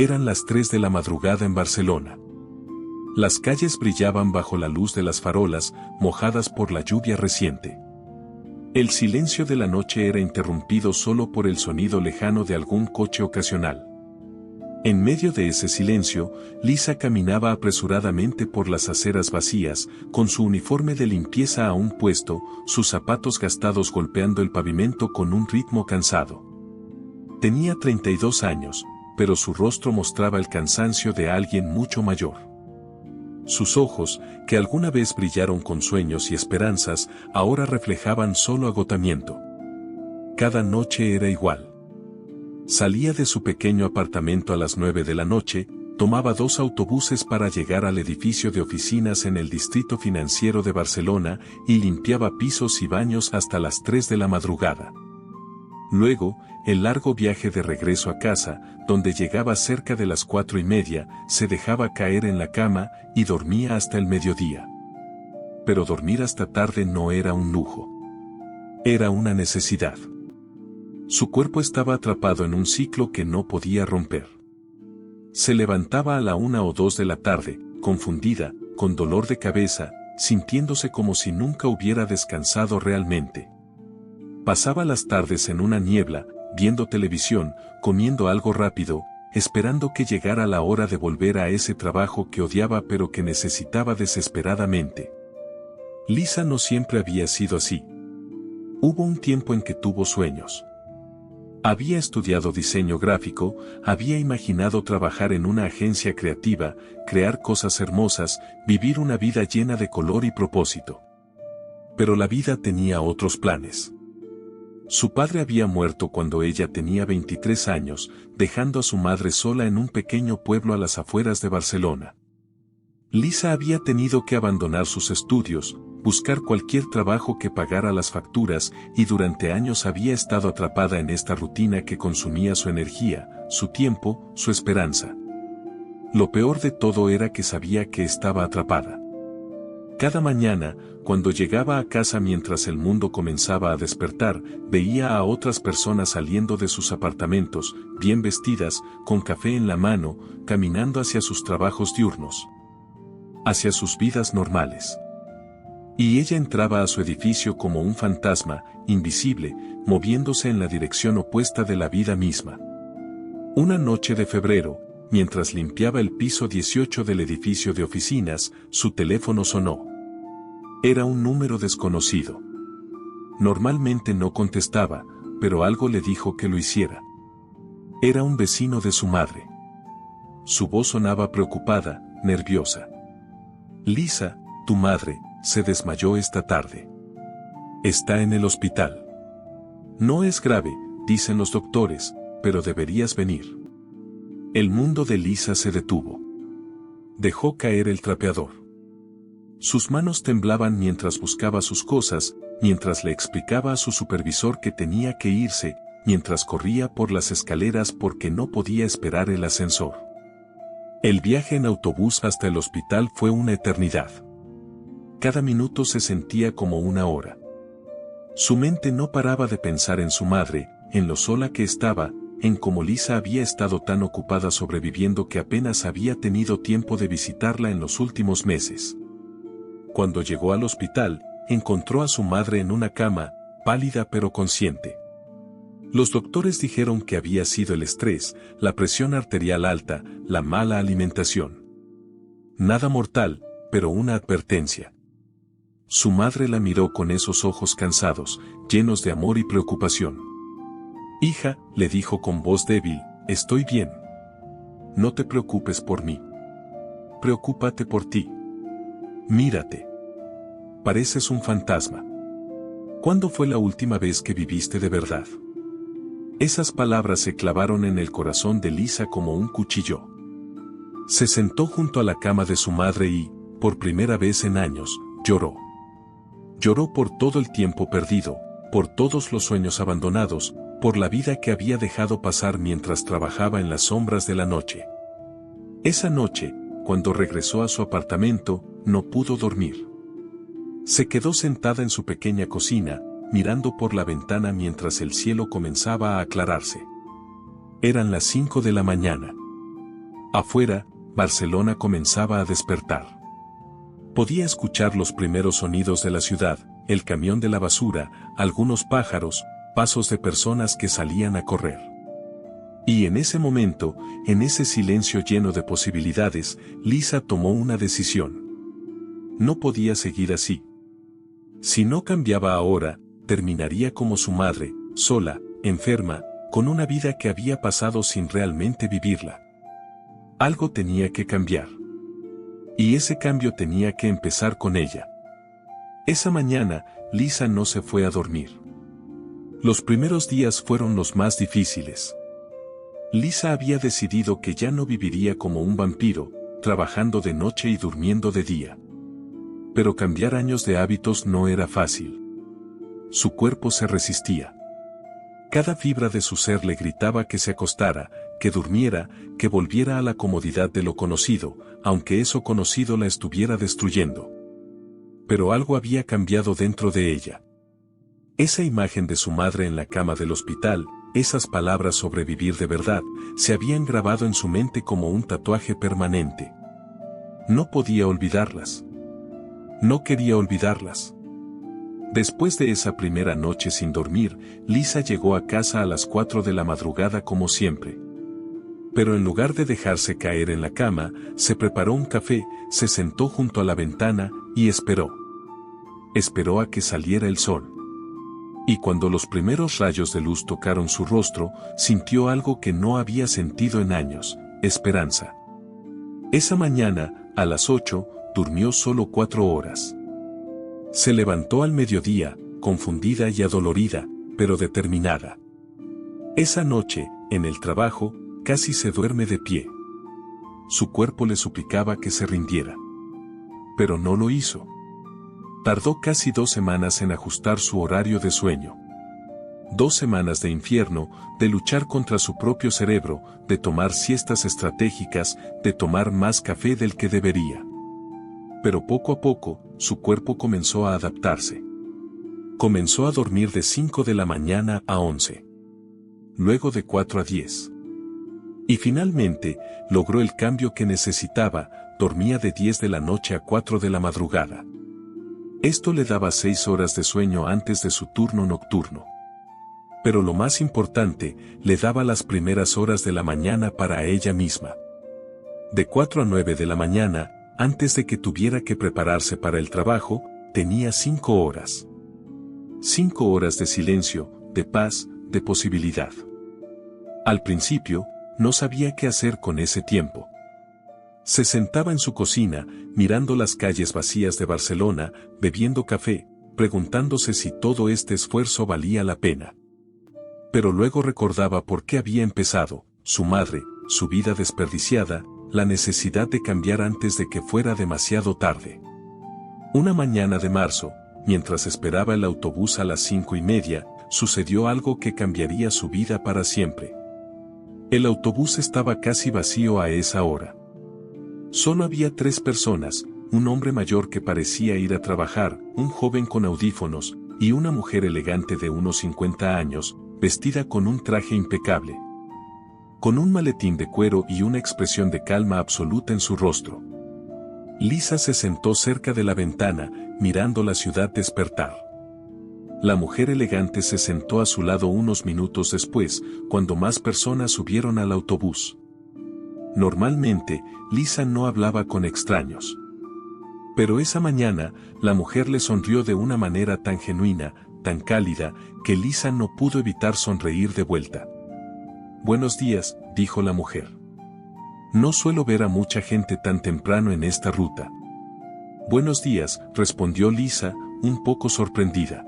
Eran las 3 de la madrugada en Barcelona. Las calles brillaban bajo la luz de las farolas, mojadas por la lluvia reciente. El silencio de la noche era interrumpido solo por el sonido lejano de algún coche ocasional. En medio de ese silencio, Lisa caminaba apresuradamente por las aceras vacías, con su uniforme de limpieza aún puesto, sus zapatos gastados golpeando el pavimento con un ritmo cansado. Tenía 32 años, pero su rostro mostraba el cansancio de alguien mucho mayor. Sus ojos, que alguna vez brillaron con sueños y esperanzas, ahora reflejaban solo agotamiento. Cada noche era igual. Salía de su pequeño apartamento a las 9 de la noche, tomaba 2 autobuses para llegar al edificio de oficinas en el distrito financiero de Barcelona y limpiaba pisos y baños hasta las 3 de la madrugada. Luego, el largo viaje de regreso a casa, donde llegaba cerca de las 4:30, se dejaba caer en la cama y dormía hasta el mediodía. Pero dormir hasta tarde no era un lujo. Era una necesidad. Su cuerpo estaba atrapado en un ciclo que no podía romper. Se levantaba a la 1 o 2 de la tarde, confundida, con dolor de cabeza, sintiéndose como si nunca hubiera descansado realmente. Pasaba las tardes en una niebla, viendo televisión, comiendo algo rápido, esperando que llegara la hora de volver a ese trabajo que odiaba pero que necesitaba desesperadamente. Lisa no siempre había sido así. Hubo un tiempo en que tuvo sueños. Había estudiado diseño gráfico, había imaginado trabajar en una agencia creativa, crear cosas hermosas, vivir una vida llena de color y propósito. Pero la vida tenía otros planes. Su padre había muerto cuando ella tenía 23 años, dejando a su madre sola en un pequeño pueblo a las afueras de Barcelona. Lisa había tenido que abandonar sus estudios, buscar cualquier trabajo que pagara las facturas y durante años había estado atrapada en esta rutina que consumía su energía, su tiempo, su esperanza. Lo peor de todo era que sabía que estaba atrapada. Cada mañana, cuando llegaba a casa mientras el mundo comenzaba a despertar, veía a otras personas saliendo de sus apartamentos, bien vestidas, con café en la mano, caminando hacia sus trabajos diurnos. Hacia sus vidas normales. Y ella entraba a su edificio como un fantasma, invisible, moviéndose en la dirección opuesta de la vida misma. Una noche de febrero, mientras limpiaba el piso 18 del edificio de oficinas, su teléfono sonó. Era un número desconocido. Normalmente no contestaba, pero algo le dijo que lo hiciera. Era un vecino de su madre. Su voz sonaba preocupada, nerviosa. Lisa, tu madre, se desmayó esta tarde. Está en el hospital. No es grave, dicen los doctores, pero deberías venir. El mundo de Lisa se detuvo. Dejó caer el trapeador. Sus manos temblaban mientras buscaba sus cosas, mientras le explicaba a su supervisor que tenía que irse, mientras corría por las escaleras porque no podía esperar el ascensor. El viaje en autobús hasta el hospital fue una eternidad. Cada minuto se sentía como una hora. Su mente no paraba de pensar en su madre, en lo sola que estaba, en cómo Lisa había estado tan ocupada sobreviviendo que apenas había tenido tiempo de visitarla en los últimos meses. Cuando llegó al hospital, encontró a su madre en una cama, pálida pero consciente. Los doctores dijeron que había sido el estrés, la presión arterial alta, la mala alimentación. Nada mortal, pero una advertencia. Su madre la miró con esos ojos cansados, llenos de amor y preocupación. Hija, le dijo con voz débil, estoy bien. No te preocupes por mí. Preocúpate por ti. Mírate. Pareces un fantasma. ¿Cuándo fue la última vez que viviste de verdad? Esas palabras se clavaron en el corazón de Lisa como un cuchillo. Se sentó junto a la cama de su madre y, por primera vez en años, lloró. Lloró por todo el tiempo perdido, por todos los sueños abandonados, por la vida que había dejado pasar mientras trabajaba en las sombras de la noche. Esa noche, cuando regresó a su apartamento, no pudo dormir. Se quedó sentada en su pequeña cocina, mirando por la ventana mientras el cielo comenzaba a aclararse. Eran las 5 de la mañana. Afuera, Barcelona comenzaba a despertar. Podía escuchar los primeros sonidos de la ciudad, el camión de la basura, algunos pájaros, pasos de personas que salían a correr. Y en ese momento, en ese silencio lleno de posibilidades, Lisa tomó una decisión. No podía seguir así. Si no cambiaba ahora, terminaría como su madre, sola, enferma, con una vida que había pasado sin realmente vivirla. Algo tenía que cambiar. Y ese cambio tenía que empezar con ella. Esa mañana, Lisa no se fue a dormir. Los primeros días fueron los más difíciles. Lisa había decidido que ya no viviría como un vampiro, trabajando de noche y durmiendo de día. Pero cambiar años de hábitos no era fácil. Su cuerpo se resistía. Cada fibra de su ser le gritaba que se acostara, que durmiera, que volviera a la comodidad de lo conocido, aunque eso conocido la estuviera destruyendo. Pero algo había cambiado dentro de ella. Esa imagen de su madre en la cama del hospital, esas palabras sobre vivir de verdad, se habían grabado en su mente como un tatuaje permanente. No podía olvidarlas. No quería olvidarlas. Después de esa primera noche sin dormir, Lisa llegó a casa a las 4 de la madrugada como siempre. Pero en lugar de dejarse caer en la cama, se preparó un café, se sentó junto a la ventana y esperó. Esperó a que saliera el sol. Y cuando los primeros rayos de luz tocaron su rostro, sintió algo que no había sentido en años: esperanza. Esa mañana, a las 8, durmió solo 4 horas. Se levantó al mediodía, confundida y adolorida, pero determinada. Esa noche, en el trabajo, casi se duerme de pie. Su cuerpo le suplicaba que se rindiera. Pero no lo hizo. Tardó casi 2 semanas en ajustar su horario de sueño. 2 semanas de infierno, de luchar contra su propio cerebro, de tomar siestas estratégicas, de tomar más café del que debería. Pero poco a poco, su cuerpo comenzó a adaptarse. Comenzó a dormir de 5 de la mañana a 11. Luego de 4 a 10. Y finalmente, logró el cambio que necesitaba: dormía de 10 de la noche a 4 de la madrugada. Esto le daba 6 horas de sueño antes de su turno nocturno. Pero lo más importante, le daba las primeras horas de la mañana para ella misma. De 4 a 9 de la mañana, antes de que tuviera que prepararse para el trabajo, tenía 5 horas. 5 horas de silencio, de paz, de posibilidad. Al principio, no sabía qué hacer con ese tiempo. Se sentaba en su cocina, mirando las calles vacías de Barcelona, bebiendo café, preguntándose si todo este esfuerzo valía la pena. Pero luego recordaba por qué había empezado: su madre, su vida desperdiciada, la necesidad de cambiar antes de que fuera demasiado tarde. Una mañana de marzo, mientras esperaba el autobús a las 5:30, sucedió algo que cambiaría su vida para siempre. El autobús estaba casi vacío a esa hora. Solo había 3 personas: un hombre mayor que parecía ir a trabajar, un joven con audífonos, y una mujer elegante de unos 50 años, vestida con un traje impecable, con un maletín de cuero y una expresión de calma absoluta en su rostro. Lisa se sentó cerca de la ventana, mirando la ciudad despertar. La mujer elegante se sentó a su lado unos minutos después, cuando más personas subieron al autobús. Normalmente, Lisa no hablaba con extraños. Pero esa mañana, la mujer le sonrió de una manera tan genuina, tan cálida, que Lisa no pudo evitar sonreír de vuelta. «Buenos días», dijo la mujer. «No suelo ver a mucha gente tan temprano en esta ruta». «Buenos días», respondió Lisa, un poco sorprendida.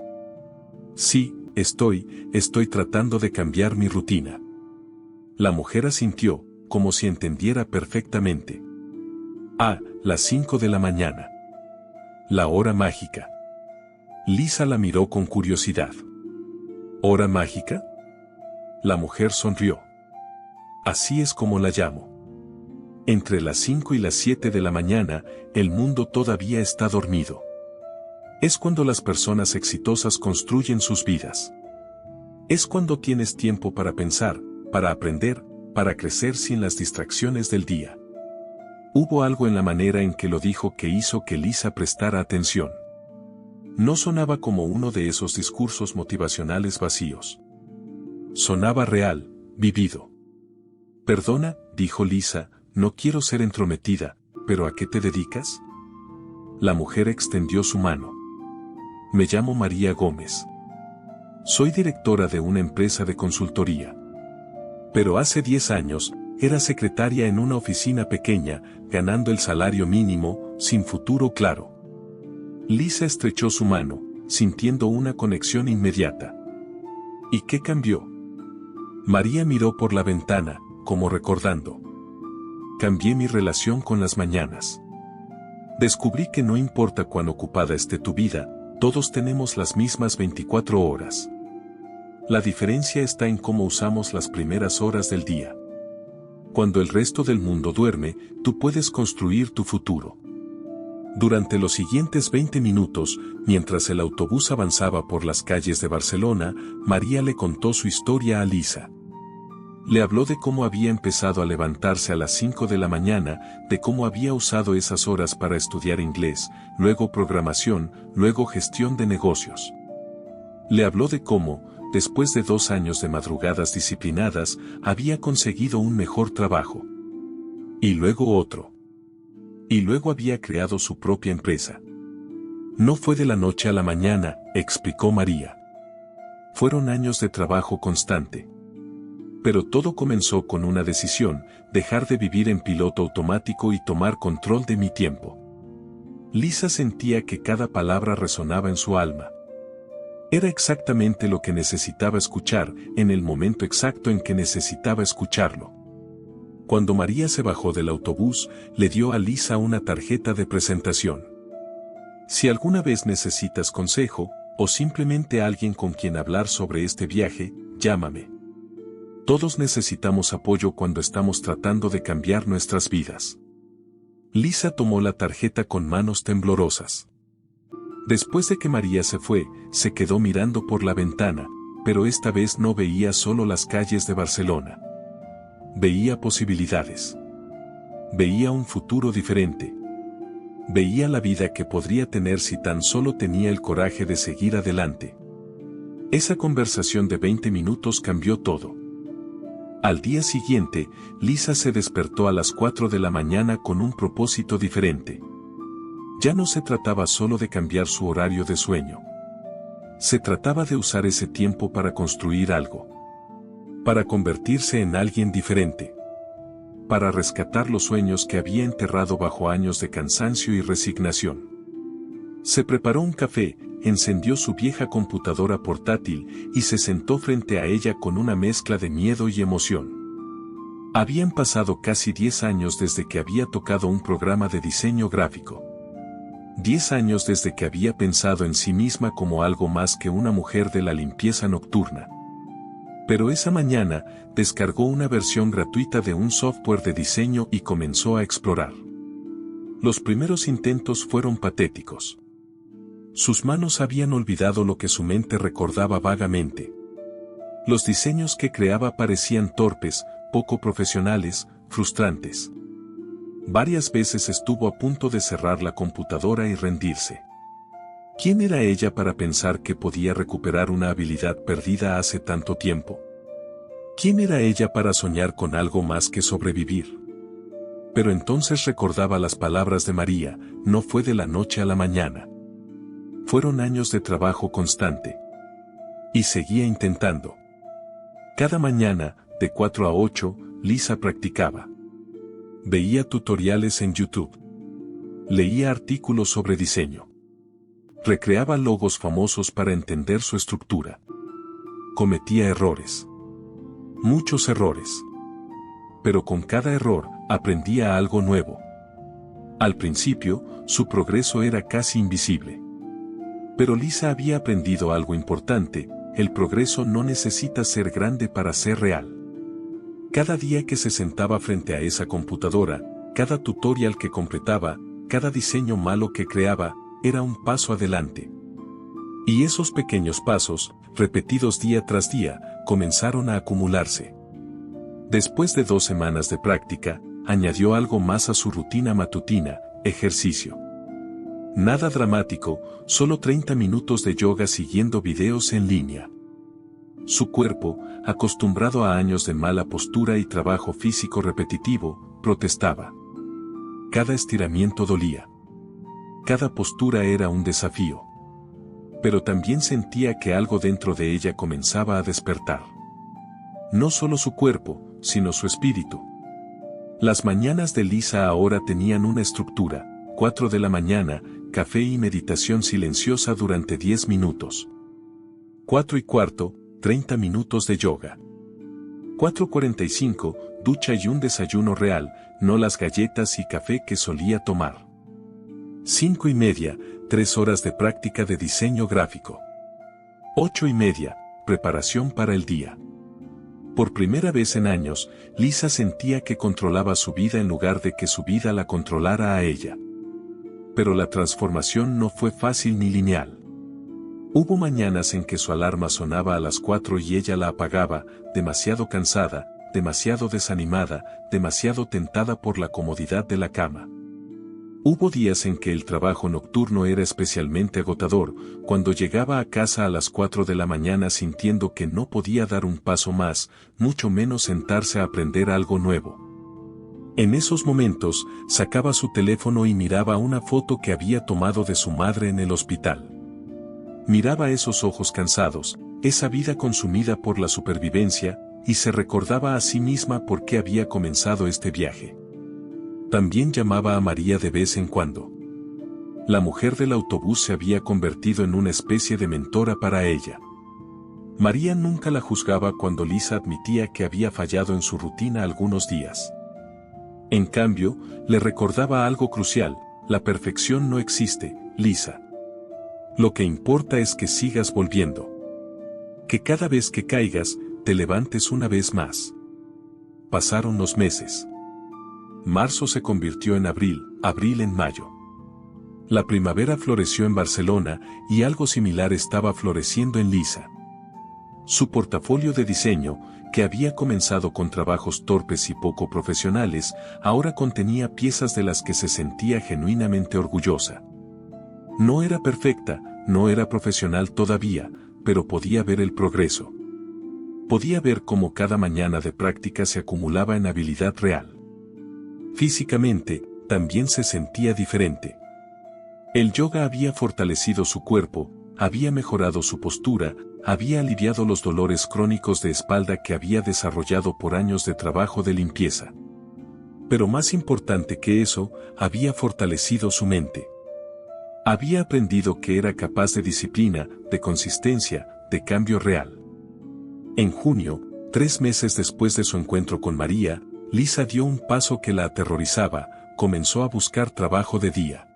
«Sí, estoy tratando de cambiar mi rutina». La mujer asintió, como si entendiera perfectamente. Las 5 de la mañana. La hora mágica. Lisa la miró con curiosidad. ¿Hora mágica? La mujer sonrió. Así es como la llamo. Entre las 5 y las 7 de la mañana, el mundo todavía está dormido. Es cuando las personas exitosas construyen sus vidas. Es cuando tienes tiempo para pensar, para aprender, para crecer sin las distracciones del día. Hubo algo en la manera en que lo dijo que hizo que Lisa prestara atención. No sonaba como uno de esos discursos motivacionales vacíos. Sonaba real, vivido. Perdona, dijo Lisa, no quiero ser entrometida, ¿pero a qué te dedicas? La mujer extendió su mano. Me llamo María Gómez. Soy directora de una empresa de consultoría. Pero hace 10 años, era secretaria en una oficina pequeña, ganando el salario mínimo, sin futuro claro. Lisa estrechó su mano, sintiendo una conexión inmediata. ¿Y qué cambió? María miró por la ventana, como recordando. Cambié mi relación con las mañanas. Descubrí que no importa cuán ocupada esté tu vida, todos tenemos las mismas 24 horas. La diferencia está en cómo usamos las primeras horas del día. Cuando el resto del mundo duerme, tú puedes construir tu futuro. Durante los siguientes 20 minutos, mientras el autobús avanzaba por las calles de Barcelona, María le contó su historia a Lisa. Le habló de cómo había empezado a levantarse a las 5 de la mañana, de cómo había usado esas horas para estudiar inglés, luego programación, luego gestión de negocios. Le habló de cómo, después de 2 años de madrugadas disciplinadas, había conseguido un mejor trabajo. Y luego otro. Y luego había creado su propia empresa. No fue de la noche a la mañana, explicó María. Fueron años de trabajo constante. Pero todo comenzó con una decisión, dejar de vivir en piloto automático y tomar control de mi tiempo. Lisa sentía que cada palabra resonaba en su alma. Era exactamente lo que necesitaba escuchar, en el momento exacto en que necesitaba escucharlo. Cuando María se bajó del autobús, le dio a Lisa una tarjeta de presentación. Si alguna vez necesitas consejo, o simplemente alguien con quien hablar sobre este viaje, llámame. Todos necesitamos apoyo cuando estamos tratando de cambiar nuestras vidas. Lisa tomó la tarjeta con manos temblorosas. Después de que María se fue, se quedó mirando por la ventana, pero esta vez no veía solo las calles de Barcelona. Veía posibilidades. Veía un futuro diferente. Veía la vida que podría tener si tan solo tenía el coraje de seguir adelante. Esa conversación de 20 minutos cambió todo. Al día siguiente, Lisa se despertó a las 4 de la mañana con un propósito diferente. Ya no se trataba solo de cambiar su horario de sueño. Se trataba de usar ese tiempo para construir algo. Para convertirse en alguien diferente. Para rescatar los sueños que había enterrado bajo años de cansancio y resignación. Se preparó un café, encendió su vieja computadora portátil y se sentó frente a ella con una mezcla de miedo y emoción. Habían pasado casi 10 años desde que había tocado un programa de diseño gráfico. 10 años desde que había pensado en sí misma como algo más que una mujer de la limpieza nocturna. Pero esa mañana, descargó una versión gratuita de un software de diseño y comenzó a explorar. Los primeros intentos fueron patéticos. Sus manos habían olvidado lo que su mente recordaba vagamente. Los diseños que creaba parecían torpes, poco profesionales, frustrantes. Varias veces estuvo a punto de cerrar la computadora y rendirse. ¿Quién era ella para pensar que podía recuperar una habilidad perdida hace tanto tiempo? ¿Quién era ella para soñar con algo más que sobrevivir? Pero entonces recordaba las palabras de María, no fue de la noche a la mañana. Fueron años de trabajo constante. Y seguía intentando. Cada mañana, de 4 a 8, Lisa practicaba. Veía tutoriales en YouTube. Leía artículos sobre diseño. Recreaba logos famosos para entender su estructura. Cometía errores. Muchos errores. Pero con cada error, aprendía algo nuevo. Al principio, su progreso era casi invisible. Pero Lisa había aprendido algo importante, el progreso no necesita ser grande para ser real. Cada día que se sentaba frente a esa computadora, cada tutorial que completaba, cada diseño malo que creaba, era un paso adelante. Y esos pequeños pasos, repetidos día tras día, comenzaron a acumularse. Después de 2 semanas de práctica, añadió algo más a su rutina matutina: ejercicio. Nada dramático, solo 30 minutos de yoga siguiendo videos en línea. Su cuerpo, acostumbrado a años de mala postura y trabajo físico repetitivo, protestaba. Cada estiramiento dolía. Cada postura era un desafío. Pero también sentía que algo dentro de ella comenzaba a despertar. No solo su cuerpo, sino su espíritu. Las mañanas de Lisa ahora tenían una estructura: 4 de la mañana, café y meditación silenciosa durante 10 minutos. 4:15, 30 minutos de yoga. 4:45, ducha y un desayuno real, no las galletas y café que solía tomar. 5:30, 3 horas de práctica de diseño gráfico. 8:30, preparación para el día. Por primera vez en años, Lisa sentía que controlaba su vida en lugar de que su vida la controlara a ella. Pero la transformación no fue fácil ni lineal. Hubo mañanas en que su alarma sonaba a las 4 y ella la apagaba, demasiado cansada, demasiado desanimada, demasiado tentada por la comodidad de la cama. Hubo días en que el trabajo nocturno era especialmente agotador, cuando llegaba a casa a las 4 de la mañana sintiendo que no podía dar un paso más, mucho menos sentarse a aprender algo nuevo. En esos momentos, sacaba su teléfono y miraba una foto que había tomado de su madre en el hospital. Miraba esos ojos cansados, esa vida consumida por la supervivencia, y se recordaba a sí misma por qué había comenzado este viaje. También llamaba a María de vez en cuando. La mujer del autobús se había convertido en una especie de mentora para ella. María nunca la juzgaba cuando Lisa admitía que había fallado en su rutina algunos días. En cambio, le recordaba algo crucial: la perfección no existe, Lisa. Lo que importa es que sigas volviendo. Que cada vez que caigas, te levantes una vez más. Pasaron los meses. Marzo se convirtió en abril, abril en mayo. La primavera floreció en Barcelona y algo similar estaba floreciendo en Lisa. Su portafolio de diseño, que había comenzado con trabajos torpes y poco profesionales, ahora contenía piezas de las que se sentía genuinamente orgullosa. No era perfecta, no era profesional todavía, pero podía ver el progreso. Podía ver cómo cada mañana de práctica se acumulaba en habilidad real. Físicamente, también se sentía diferente. El yoga había fortalecido su cuerpo, había mejorado su postura, había aliviado los dolores crónicos de espalda que había desarrollado por años de trabajo de limpieza. Pero más importante que eso, había fortalecido su mente. Había aprendido que era capaz de disciplina, de consistencia, de cambio real. En junio, 3 meses después de su encuentro con María, Lisa dio un paso que la aterrorizaba: comenzó a buscar trabajo de día.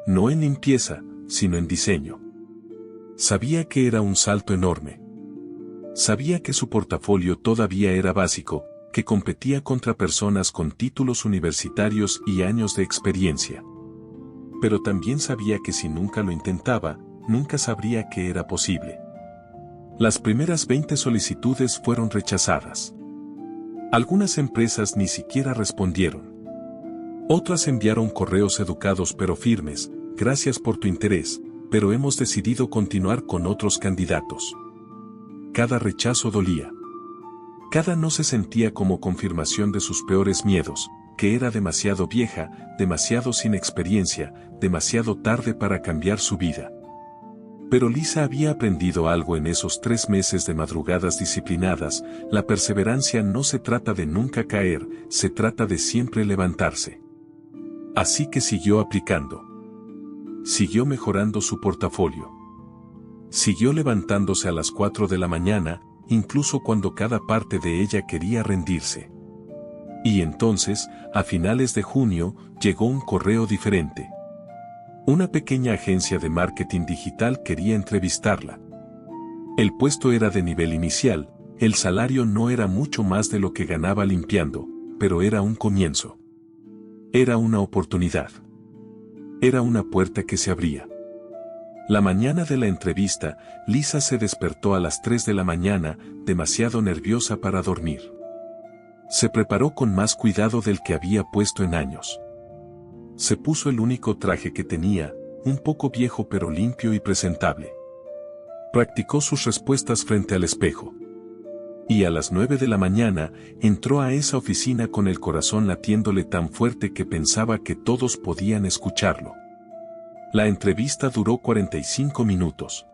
No en limpieza, sino en diseño. Sabía que era un salto enorme. Sabía que su portafolio todavía era básico, que competía contra personas con títulos universitarios y años de experiencia. Pero también sabía que si nunca lo intentaba, nunca sabría que era posible. Las primeras 20 solicitudes fueron rechazadas. Algunas empresas ni siquiera respondieron. Otras enviaron correos educados pero firmes: gracias por tu interés, pero hemos decidido continuar con otros candidatos. Cada rechazo dolía. Cada no se sentía como confirmación de sus peores miedos: que era demasiado vieja, demasiado sin experiencia, demasiado tarde para cambiar su vida. Pero Lisa había aprendido algo en esos 3 meses de madrugadas disciplinadas: la perseverancia no se trata de nunca caer, se trata de siempre levantarse. Así que siguió aplicando. Siguió mejorando su portafolio. Siguió levantándose a las 4 de la mañana, incluso cuando cada parte de ella quería rendirse. Y entonces, a finales de junio, llegó un correo diferente. Una pequeña agencia de marketing digital quería entrevistarla. El puesto era de nivel inicial, el salario no era mucho más de lo que ganaba limpiando, pero era un comienzo. Era una oportunidad. Era una puerta que se abría. La mañana de la entrevista, Lisa se despertó a las 3 de la mañana, demasiado nerviosa para dormir. Se preparó con más cuidado del que había puesto en años. Se puso el único traje que tenía, un poco viejo pero limpio y presentable. Practicó sus respuestas frente al espejo. Y a las 9 de la mañana, entró a esa oficina con el corazón latiéndole tan fuerte que pensaba que todos podían escucharlo. La entrevista duró 45 minutos.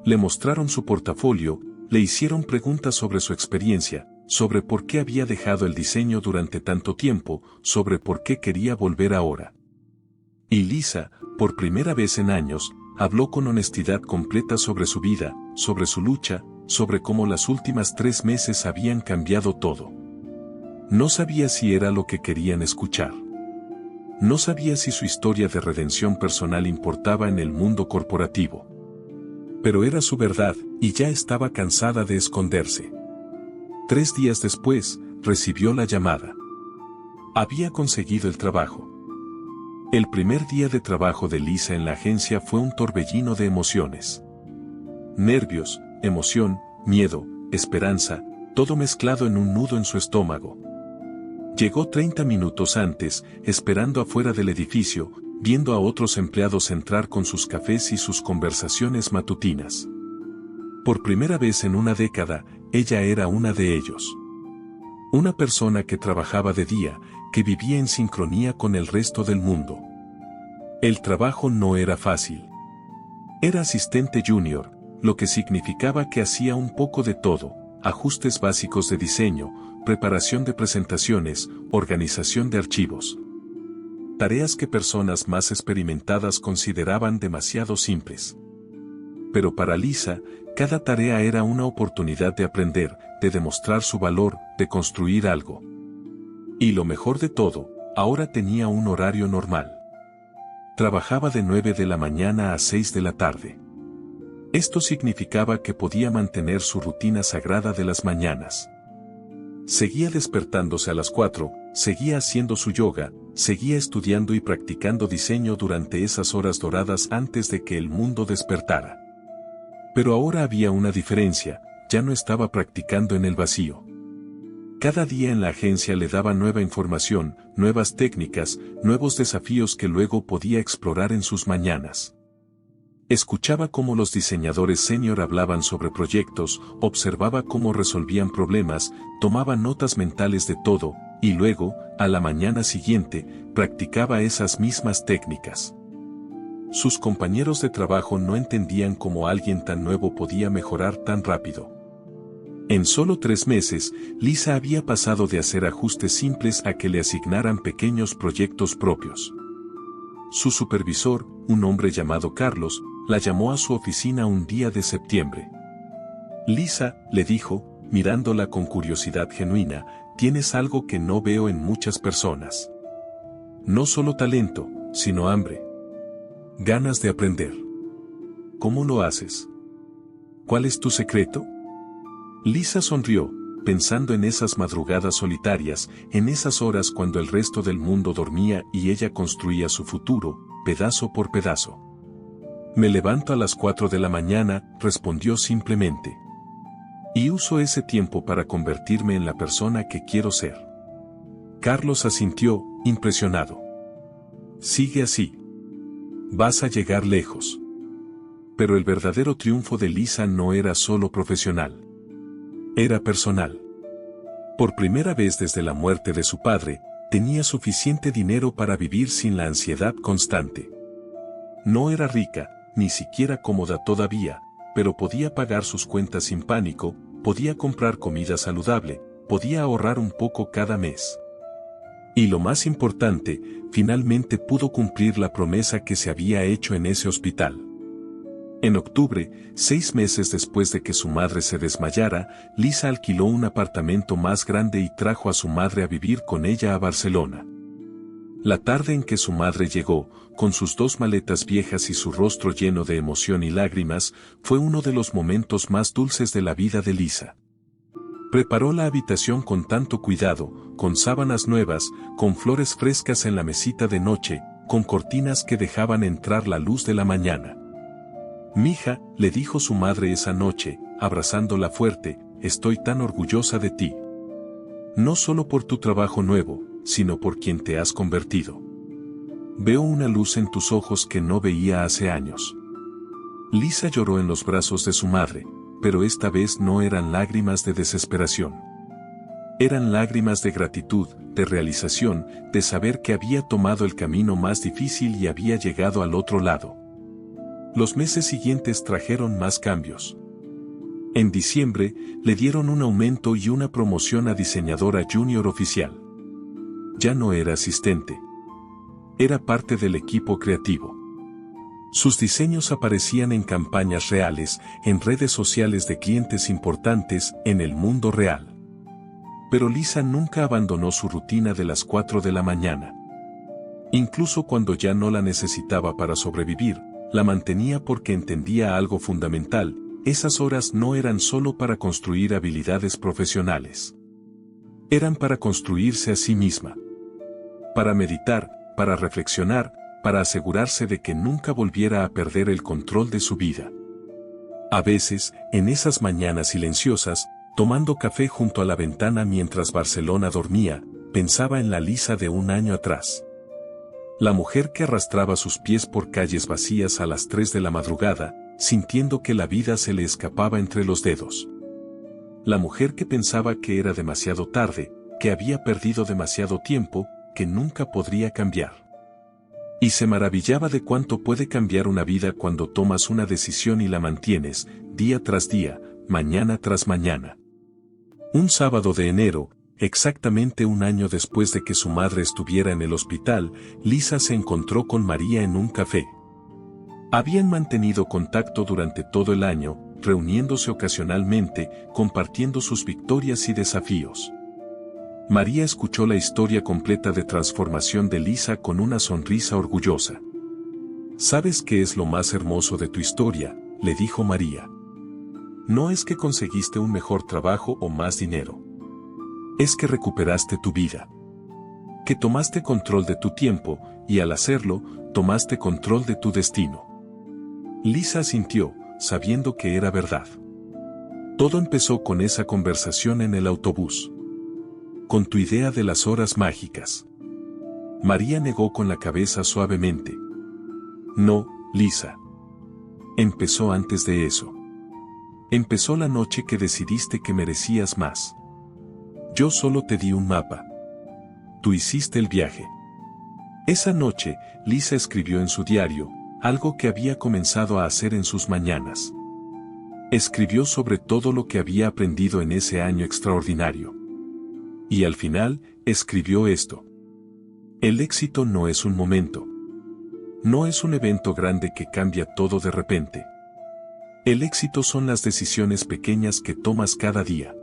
Le mostraron su portafolio, le hicieron preguntas sobre su experiencia, sobre por qué había dejado el diseño durante tanto tiempo, sobre por qué quería volver ahora. Y Lisa, por primera vez en años, habló con honestidad completa sobre su vida, sobre su lucha, sobre cómo las últimas 3 meses habían cambiado todo. No sabía si era lo que querían escuchar. No sabía si su historia de redención personal importaba en el mundo corporativo. Pero era su verdad, y ya estaba cansada de esconderse. 3 días después, recibió la llamada. Había conseguido el trabajo. El primer día de trabajo de Lisa en la agencia fue un torbellino de emociones. Nervios, emoción, miedo, esperanza, todo mezclado en un nudo en su estómago. Llegó 30 minutos antes, esperando afuera del edificio, viendo a otros empleados entrar con sus cafés y sus conversaciones matutinas. Por primera vez en una década, ella era una de ellos. Una persona que trabajaba de día, que vivía en sincronía con el resto del mundo. El trabajo no era fácil. Era asistente junior, lo que significaba que hacía un poco de todo: ajustes básicos de diseño, preparación de presentaciones, organización de archivos. Tareas que personas más experimentadas consideraban demasiado simples. Pero para Lisa, cada tarea era una oportunidad de aprender, de demostrar su valor, de construir algo. Y lo mejor de todo, ahora tenía un horario normal. Trabajaba de 9 de la mañana a 6 de la tarde. Esto significaba que podía mantener su rutina sagrada de las mañanas. Seguía despertándose a las 4, seguía haciendo su yoga, seguía estudiando y practicando diseño durante esas horas doradas antes de que el mundo despertara. Pero ahora había una diferencia: ya no estaba practicando en el vacío. Cada día en la agencia le daba nueva información, nuevas técnicas, nuevos desafíos que luego podía explorar en sus mañanas. Escuchaba cómo los diseñadores senior hablaban sobre proyectos, observaba cómo resolvían problemas, tomaba notas mentales de todo, y luego, a la mañana siguiente, practicaba esas mismas técnicas. Sus compañeros de trabajo no entendían cómo alguien tan nuevo podía mejorar tan rápido. En solo 3 meses, Lisa había pasado de hacer ajustes simples a que le asignaran pequeños proyectos propios. Su supervisor, un hombre llamado Carlos, la llamó a su oficina un día de septiembre. Lisa, le dijo, mirándola con curiosidad genuina, tienes algo que no veo en muchas personas. No solo talento, sino hambre. Ganas de aprender. ¿Cómo lo haces? ¿Cuál es tu secreto? Lisa sonrió, pensando en esas madrugadas solitarias, en esas horas cuando el resto del mundo dormía y ella construía su futuro, pedazo por pedazo. Me levanto a las 4 de la mañana, respondió simplemente. Y uso ese tiempo para convertirme en la persona que quiero ser. Carlos asintió, impresionado. Sigue así. Vas a llegar lejos. Pero el verdadero triunfo de Lisa no era solo profesional. Era personal. Por primera vez desde la muerte de su padre, tenía suficiente dinero para vivir sin la ansiedad constante. No era rica, ni siquiera cómoda todavía, pero podía pagar sus cuentas sin pánico, podía comprar comida saludable, podía ahorrar un poco cada mes. Y lo más importante, finalmente pudo cumplir la promesa que se había hecho en ese hospital. En octubre, 6 meses después de que su madre se desmayara, Lisa alquiló un apartamento más grande y trajo a su madre a vivir con ella a Barcelona. La tarde en que su madre llegó, con sus 2 maletas viejas y su rostro lleno de emoción y lágrimas, fue uno de los momentos más dulces de la vida de Lisa. Preparó la habitación con tanto cuidado, con sábanas nuevas, con flores frescas en la mesita de noche, con cortinas que dejaban entrar la luz de la mañana. «Mija», le dijo su madre esa noche, abrazándola fuerte, «estoy tan orgullosa de ti. No solo por tu trabajo nuevo, sino por quien te has convertido. Veo una luz en tus ojos que no veía hace años. Lisa lloró en los brazos de su madre, pero esta vez no eran lágrimas de desesperación. Eran lágrimas de gratitud, de realización, de saber que había tomado el camino más difícil y había llegado al otro lado. Los meses siguientes trajeron más cambios. En diciembre, le dieron un aumento y una promoción a diseñadora junior oficial. Ya no era asistente. Era parte del equipo creativo. Sus diseños aparecían en campañas reales, en redes sociales de clientes importantes, en el mundo real. Pero Lisa nunca abandonó su rutina de las 4 de la mañana. Incluso cuando ya no la necesitaba para sobrevivir, la mantenía porque entendía algo fundamental: esas horas no eran solo para construir habilidades profesionales. Eran para construirse a sí misma. Para meditar, para reflexionar, para asegurarse de que nunca volviera a perder el control de su vida. A veces, en esas mañanas silenciosas, tomando café junto a la ventana mientras Barcelona dormía, pensaba en la Lisa de un año atrás. La mujer que arrastraba sus pies por calles vacías a las 3 de la madrugada, sintiendo que la vida se le escapaba entre los dedos. La mujer que pensaba que era demasiado tarde, que había perdido demasiado tiempo, que nunca podría cambiar. Y se maravillaba de cuánto puede cambiar una vida cuando tomas una decisión y la mantienes, día tras día, mañana tras mañana. Un sábado de enero, exactamente un año después de que su madre estuviera en el hospital, Lisa se encontró con María en un café. Habían mantenido contacto durante todo el año, reuniéndose ocasionalmente, compartiendo sus victorias y desafíos. María escuchó la historia completa de transformación de Lisa con una sonrisa orgullosa. ¿Sabes qué es lo más hermoso de tu historia?, le dijo María. No es que conseguiste un mejor trabajo o más dinero. Es que recuperaste tu vida. Que tomaste control de tu tiempo, y al hacerlo, tomaste control de tu destino. Lisa asintió, sabiendo que era verdad. Todo empezó con esa conversación en el autobús. Con tu idea de las horas mágicas. María negó con la cabeza suavemente. No, Lisa. Empezó antes de eso. Empezó la noche que decidiste que merecías más. Yo solo te di un mapa. Tú hiciste el viaje. Esa noche, Lisa escribió en su diario, algo que había comenzado a hacer en sus mañanas. Escribió sobre todo lo que había aprendido en ese año extraordinario. Y al final, escribió esto. El éxito no es un momento. No es un evento grande que cambia todo de repente. El éxito son las decisiones pequeñas que tomas cada día.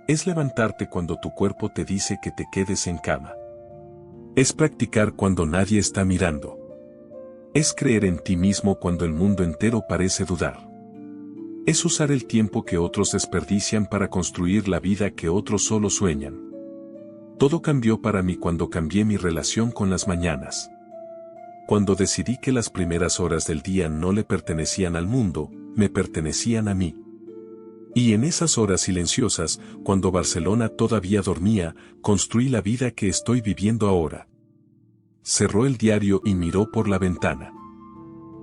Es levantarte cuando tu cuerpo te dice que te quedes en cama. Es practicar cuando nadie está mirando. Es creer en ti mismo cuando el mundo entero parece dudar. Es usar el tiempo que otros desperdician para construir la vida que otros solo sueñan. Todo cambió para mí cuando cambié mi relación con las mañanas. Cuando decidí que las primeras horas del día no le pertenecían al mundo, me pertenecían a mí. Y en esas horas silenciosas, cuando Barcelona todavía dormía, construí la vida que estoy viviendo ahora. Cerró el diario y miró por la ventana.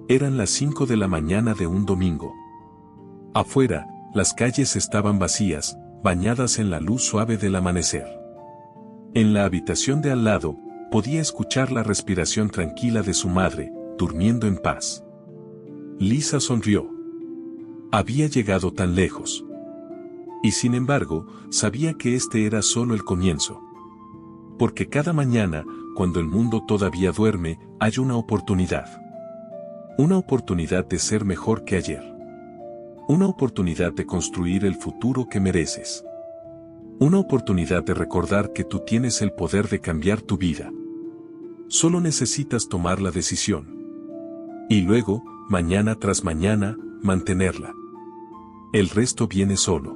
Eran las 5 de la mañana de un domingo. Afuera, las calles estaban vacías, bañadas en la luz suave del amanecer. En la habitación de al lado, podía escuchar la respiración tranquila de su madre, durmiendo en paz. Lisa sonrió. Había llegado tan lejos. Y sin embargo, sabía que este era solo el comienzo. Porque cada mañana, cuando el mundo todavía duerme, hay una oportunidad. Una oportunidad de ser mejor que ayer. Una oportunidad de construir el futuro que mereces. Una oportunidad de recordar que tú tienes el poder de cambiar tu vida. Solo necesitas tomar la decisión. Y luego, mañana tras mañana, mantenerla. El resto viene solo.